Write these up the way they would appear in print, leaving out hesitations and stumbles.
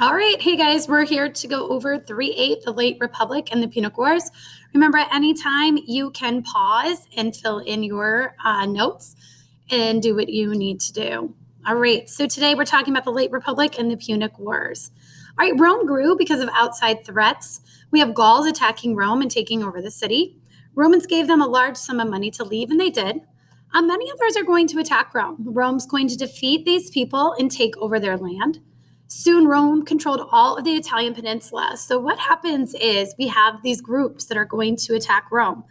All right. Hey, guys, we're here to go over 3-8, the Late Republic and the Punic Wars. Remember, at any time, you can pause and fill in your notes and do what you need to do. All right. So today we're talking about the Late Republic and the Punic Wars. All right. Rome grew because of outside threats. We have Gauls attacking Rome and taking over the city. Romans gave them a large sum of money to leave, and they did. Many others are going to attack Rome. Rome's going to defeat these people and take over their land. Soon, Rome controlled all of the Italian peninsula. So what happens is we have these groups that are going to attack Rome.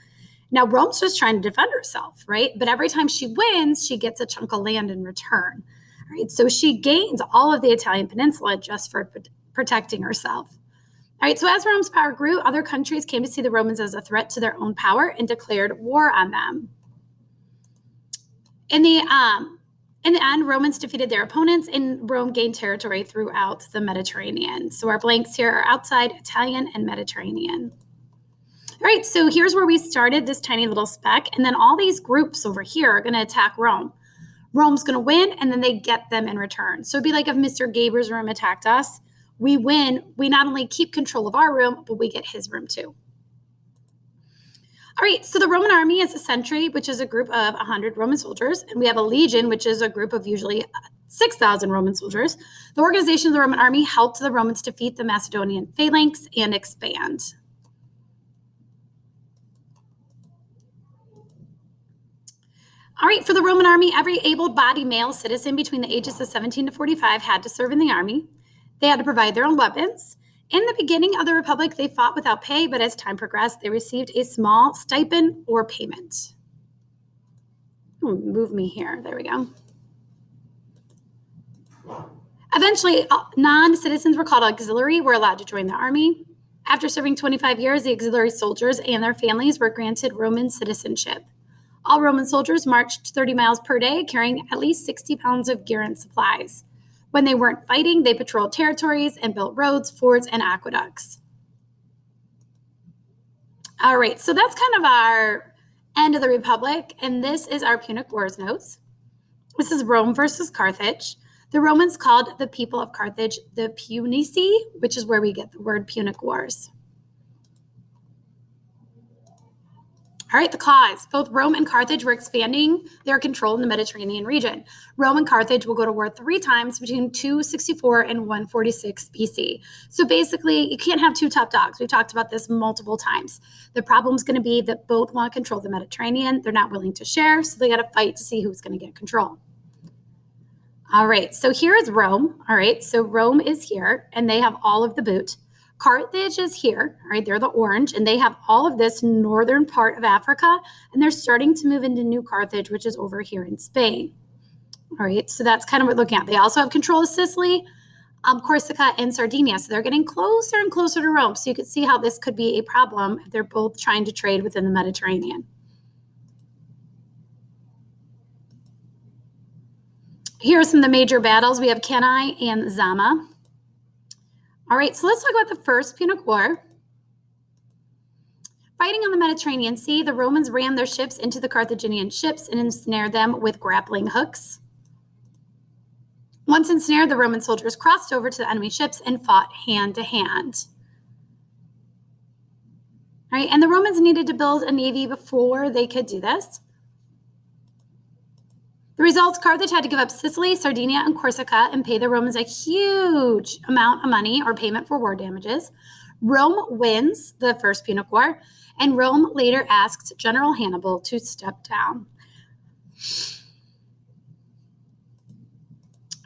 Now, Rome's just trying to defend herself, right? But every time she wins, she gets a chunk of land in return, right? So she gains all of the Italian peninsula just for protecting herself. All right, so as Rome's power grew, other countries came to see the Romans as a threat to their own power and declared war on them. In the end, Romans defeated their opponents, and Rome gained territory throughout the Mediterranean. So our blanks here are outside Italian and Mediterranean. All right, so here's where we started, this tiny little speck, and then all these groups over here are going to attack Rome. Rome's going to win, and then they get them in return. So it'd be like if Mr. Gaber's room attacked us, we win. We not only keep control of our room, but we get his room too. All right, so the Roman army is a century, which is a group of 100 Roman soldiers, and we have a legion, which is a group of usually 6,000 Roman soldiers. The organization of the Roman army helped the Romans defeat the Macedonian phalanx and expand. All right, for the Roman army, every able-bodied male citizen between the ages of 17 to 45 had to serve in the army. They had to provide their own weapons. In the beginning of the Republic, they fought without pay, but as time progressed, they received a small stipend or payment. Move me here. There we go. Eventually, non-citizens were called auxiliary, were allowed to join the army. After serving 25 years, the auxiliary soldiers and their families were granted Roman citizenship. All Roman soldiers marched 30 miles per day, carrying at least 60 pounds of gear and supplies. When they weren't fighting, they patrolled territories and built roads, forts, and aqueducts. All right, so that's kind of our end of the Republic, and this is our Punic Wars notes. This is Rome versus Carthage. The Romans called the people of Carthage the Punici, which is where we get the word Punic Wars. All right, the cause. Both Rome and Carthage were expanding their control in the Mediterranean region. Rome and Carthage will go to war 3 times between 264 and 146 BC. So basically, you can't have 2 top dogs. We've talked about this multiple times. The problem's going to be that both want to control the Mediterranean. They're not willing to share, so they got to fight to see who's going to get control. All right, so here is Rome. All right, so Rome is here, and they have all of the boot. Carthage is here, all right, they're the orange, and they have all of this northern part of Africa, and they're starting to move into New Carthage, which is over here in Spain. All right, so that's kind of what we're looking at. They also have control of Sicily, Corsica, and Sardinia, so they're getting closer and closer to Rome, so you can see how this could be a problem if they're both trying to trade within the Mediterranean. Here are some of the major battles. We have Cannae and Zama. All right, so let's talk about the First Punic War. Fighting on the Mediterranean Sea, the Romans rammed their ships into the Carthaginian ships and ensnared them with grappling hooks. Once ensnared, the Roman soldiers crossed over to the enemy ships and fought hand to hand. All right, and the Romans needed to build a navy before they could do this. The results, Carthage had to give up Sicily, Sardinia, and Corsica and pay the Romans a huge amount of money or payment for war damages. Rome wins the First Punic War, and Rome later asks General Hannibal to step down.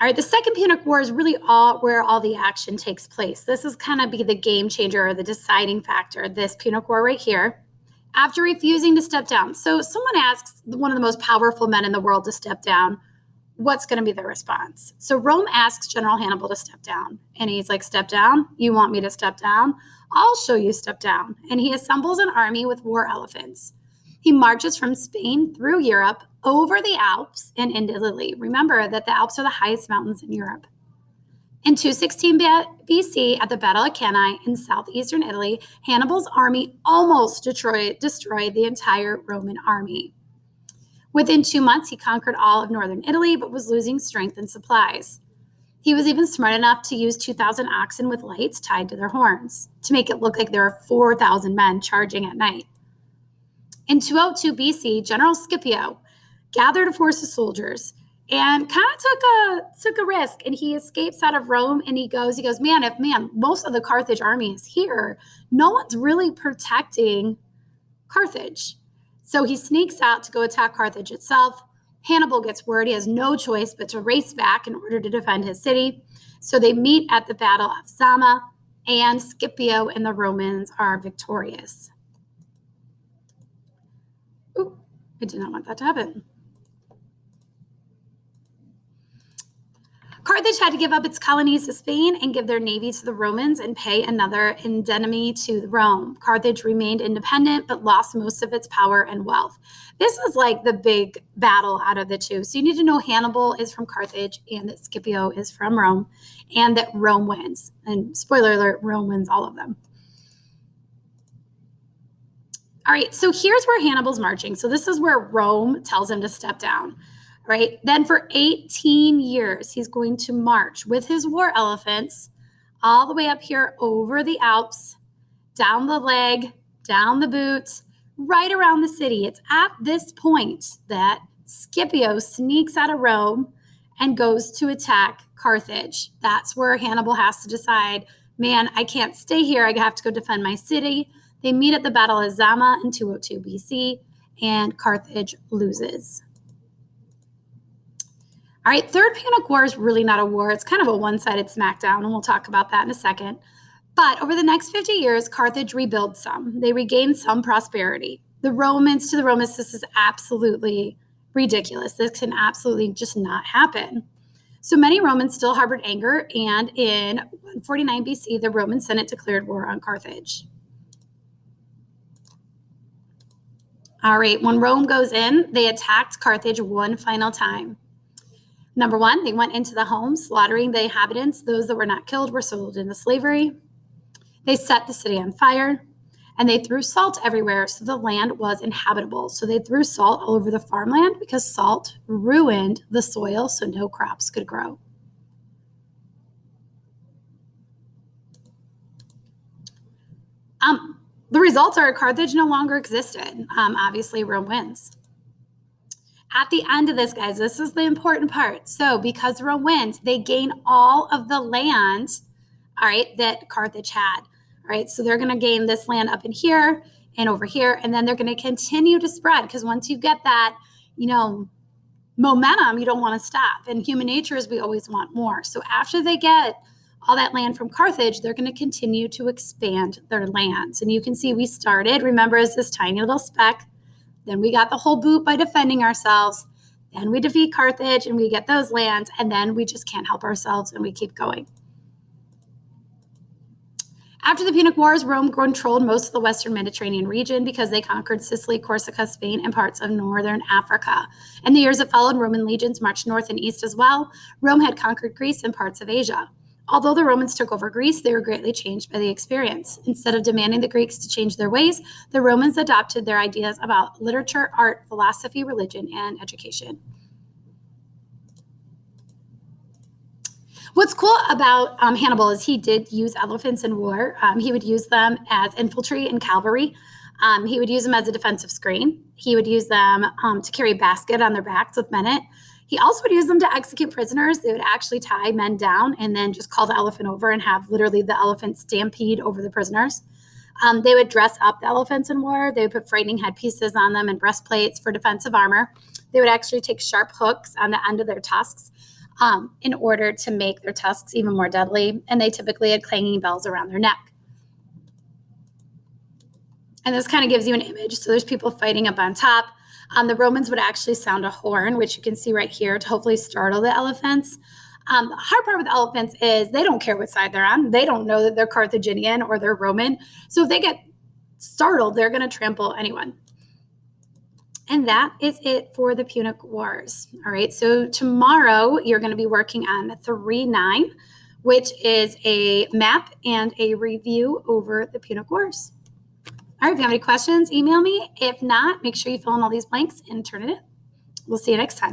All right, the Second Punic War is really where all the action takes place. This is kind of be the game changer or the deciding factor, this Punic War right here. After refusing to step down. So someone asks one of the most powerful men in the world to step down, what's going to be their response? So Rome asks General Hannibal to step down. And he's like, step down? You want me to step down? I'll show you step down. And he assembles an army with war elephants. He marches from Spain through Europe, over the Alps, and into Italy. Remember that the Alps are the highest mountains in Europe. In 216 BC, at the Battle of Cannae in southeastern Italy, Hannibal's army almost destroyed the entire Roman army. Within 2 months, he conquered all of northern Italy, but was losing strength and supplies. He was even smart enough to use 2,000 oxen with lights tied to their horns to make it look like there were 4,000 men charging at night. In 202 BC, General Scipio gathered a force of soldiers and kind of took a risk, and he escapes out of Rome, and he goes, man, most of the Carthage army is here. No one's really protecting Carthage. So he sneaks out to go attack Carthage itself. Hannibal gets word he has no choice but to race back in order to defend his city. So they meet at the Battle of Zama, and Scipio and the Romans are victorious. Ooh, I did not want that to happen. Carthage had to give up its colonies to Spain and give their navy to the Romans and pay another indemnity to Rome. Carthage remained independent but lost most of its power and wealth. This was like the big battle out of the two. So you need to know Hannibal is from Carthage and that Scipio is from Rome, and that Rome wins. And spoiler alert, Rome wins all of them. All right, so here's where Hannibal's marching. So this is where Rome tells him to step down. Right? Then for 18 years, he's going to march with his war elephants all the way up here over the Alps, down the leg, down the boot, right around the city. It's at this point that Scipio sneaks out of Rome and goes to attack Carthage. That's where Hannibal has to decide, man, I can't stay here. I have to go defend my city. They meet at the Battle of Zama in 202 BC, and Carthage loses. All right, Third Punic War is really not a war. It's kind of a one-sided smackdown, and we'll talk about that in a second. But over the next 50 years, Carthage rebuilds some. They regain some prosperity. To the Romans, this is absolutely ridiculous. This can absolutely just not happen. So many Romans still harbored anger, and in 149 BC, the Roman Senate declared war on Carthage. All right, when Rome goes in, they attacked Carthage one final time. Number one, they went into the homes, slaughtering the inhabitants. Those that were not killed were sold into slavery. They set the city on fire, and they threw salt everywhere so the land was inhabitable. So they threw salt all over the farmland because salt ruined the soil so no crops could grow. The results are Carthage no longer existed. Obviously, Rome wins. At the end of this, guys, this is the important part. So because Rome wins, they gain all of the land, all right, that Carthage had. All right, so they're going to gain this land up in here and over here, and then they're going to continue to spread, because once you get that, momentum, you don't want to stop. And human nature is we always want more. So after they get all that land from Carthage, they're going to continue to expand their lands. And you can see we started, remember, as this tiny little speck. Then we got the whole boot by defending ourselves. Then we defeat Carthage and we get those lands, and then we just can't help ourselves and we keep going. After the Punic Wars, Rome controlled most of the Western Mediterranean region because they conquered Sicily, Corsica, Spain, and parts of northern Africa. In the years that followed, Roman legions marched north and east as well. Rome had conquered Greece and parts of Asia. Although the Romans took over Greece, they were greatly changed by the experience. Instead of demanding the Greeks to change their ways, the Romans adopted their ideas about literature, art, philosophy, religion, and education. What's cool about Hannibal is he did use elephants in war. He would use them as infantry and cavalry. He would use them as a defensive screen. He would use them to carry a basket on their backs with men in it. He also would use them to execute prisoners. They would actually tie men down and then just call the elephant over and have literally the elephant stampede over the prisoners. They would dress up the elephants in war. They would put frightening headpieces on them and breastplates for defensive armor. They would actually take sharp hooks on the end of their tusks in order to make their tusks even more deadly. And they typically had clanging bells around their neck. And this kind of gives you an image. So there's people fighting up on top. The Romans would actually sound a horn, which you can see right here, to hopefully startle the elephants. The hard part with elephants is they don't care what side they're on. They don't know that they're Carthaginian or they're Roman. So if they get startled, they're going to trample anyone. And that is it for the Punic Wars. All right, so tomorrow you're going to be working on 3.9, which is a map and a review over the Punic Wars. All right, if you have any questions, email me. If not, make sure you fill in all these blanks and turn it in. We'll see you next time.